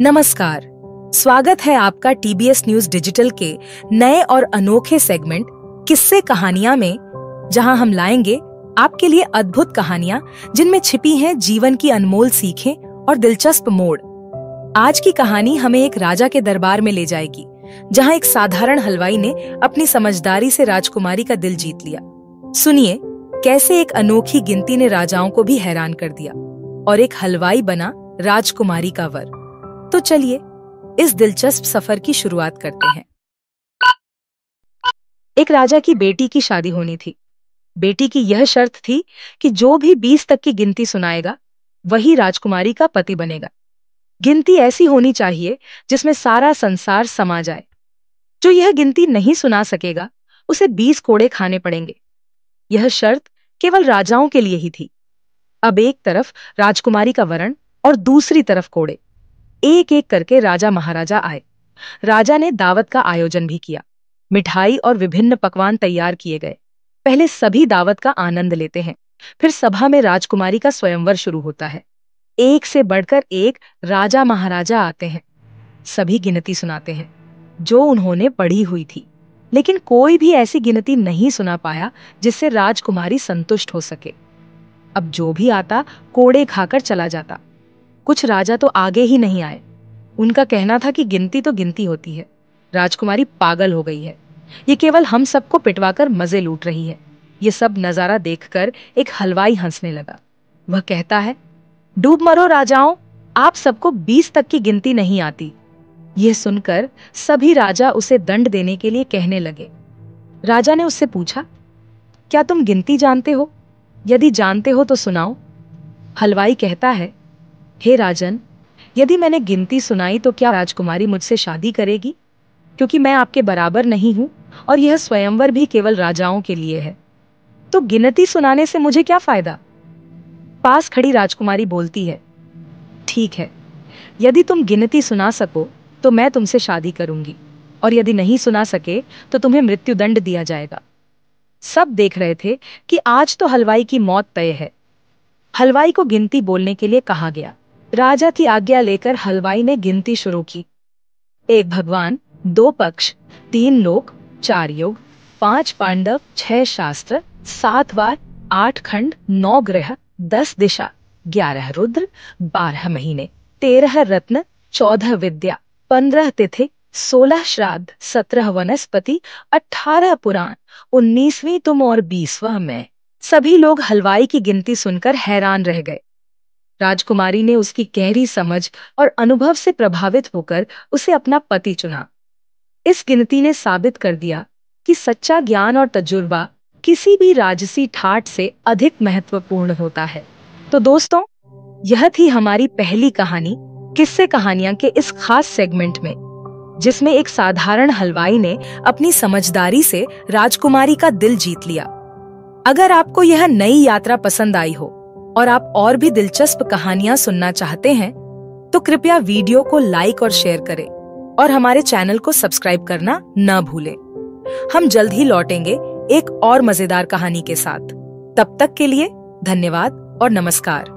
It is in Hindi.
नमस्कार, स्वागत है आपका टीबीएस न्यूज डिजिटल के नए और अनोखे सेगमेंट किस्से कहानियां में, जहां हम लाएंगे आपके लिए अद्भुत कहानियां जिनमें छिपी हैं जीवन की अनमोल सीखें और दिलचस्प मोड़। आज की कहानी हमें एक राजा के दरबार में ले जाएगी, जहां एक साधारण हलवाई ने अपनी समझदारी से राजकुमारी का दिल जीत लिया। सुनिए कैसे एक अनोखी गिनती ने राजाओं को भी हैरान कर दिया और एक हलवाई बना राजकुमारी का वर। तो चलिए इस दिलचस्प सफर की शुरुआत करते हैं। एक राजा की बेटी की शादी होनी थी। बेटी की यह शर्त थी कि जो भी 20 तक की गिनती सुनाएगा वही राजकुमारी का पति बनेगा। गिनती ऐसी होनी चाहिए जिसमें सारा संसार समा जाए। जो यह गिनती नहीं सुना सकेगा उसे 20 कोड़े खाने पड़ेंगे। यह शर्त केवल राजाओं के लिए ही थी। अब एक तरफ राजकुमारी का वरण और दूसरी तरफ कोड़े। एक एक करके राजा महाराजा आए। राजा ने दावत का आयोजन भी किया। मिठाई और विभिन्न पकवान तैयार किए गए। पहले सभी दावत का आनंद लेते हैं, फिर सभा में राजकुमारी का स्वयंवर शुरू होता है। एक से बढ़कर एक राजा महाराजा आते हैं। सभी गिनती सुनाते हैं जो उन्होंने पढ़ी हुई थी, लेकिन कोई भी ऐसी गिनती नहीं सुना पाया जिससे राजकुमारी संतुष्ट हो सके। अब जो भी आता कोड़े खाकर चला जाता। कुछ राजा तो आगे ही नहीं आए। उनका कहना था कि गिनती तो गिनती होती है, राजकुमारी पागल हो गई है, ये केवल हम सबको पिटवाकर मजे लूट रही है। ये सब नजारा देखकर एक हलवाई हंसने लगा। वह कहता है, डूब मरो राजाओं, आप सबको 20 तक की गिनती नहीं आती। यह सुनकर सभी राजा उसे दंड देने के लिए कहने लगे। राजा ने उससे पूछा, क्या तुम गिनती जानते हो? यदि जानते हो तो सुनाओ। हलवाई कहता है, हे राजन, यदि मैंने गिनती सुनाई तो क्या राजकुमारी मुझसे शादी करेगी? क्योंकि मैं आपके बराबर नहीं हूं और यह स्वयंवर भी केवल राजाओं के लिए है, तो गिनती सुनाने से मुझे क्या फायदा? पास खड़ी राजकुमारी बोलती है, ठीक है, यदि तुम गिनती सुना सको तो मैं तुमसे शादी करूंगी, और यदि नहीं सुना सके तो तुम्हें मृत्युदंड दिया जाएगा। सब देख रहे थे कि आज तो हलवाई की मौत तय है। हलवाई को गिनती बोलने के लिए कहा गया। राजा की आज्ञा लेकर हलवाई ने गिनती शुरू की। 1 भगवान, 2 पक्ष, 3 लोक, 4 युग, 5 पांडव, 6 शास्त्र, 7 वार, 8 खंड, 9 ग्रह, 10 दिशा, 11 रुद्र, 12 महीने, 13 रत्न, 14 विद्या, 15 तिथि, 16 श्राद्ध, 17 वनस्पति, 18 पुराण, 19वीं तुम और 20वां मैं। सभी लोग हलवाई की गिनती सुनकर हैरान रह गए। राजकुमारी ने उसकी गहरी समझ और अनुभव से प्रभावित होकर उसे अपना पति चुना। इस गिनती ने साबित कर दिया कि सच्चा ज्ञान और तजुर्बा किसी भी राजसी ठाट से अधिक महत्वपूर्ण होता है। तो दोस्तों, यह थी हमारी पहली कहानी किस्से कहानियां के इस खास सेगमेंट में, जिसमें एक साधारण हलवाई ने अपनी समझदारी से राजकुमारी का दिल जीत लिया। अगर आपको यह नई यात्रा पसंद आई हो और आप और भी दिलचस्प कहानियां सुनना चाहते हैं, तो कृपया वीडियो को लाइक और शेयर करें और हमारे चैनल को सब्सक्राइब करना न भूलें। हम जल्द ही लौटेंगे एक और मजेदार कहानी के साथ। तब तक के लिए धन्यवाद और नमस्कार।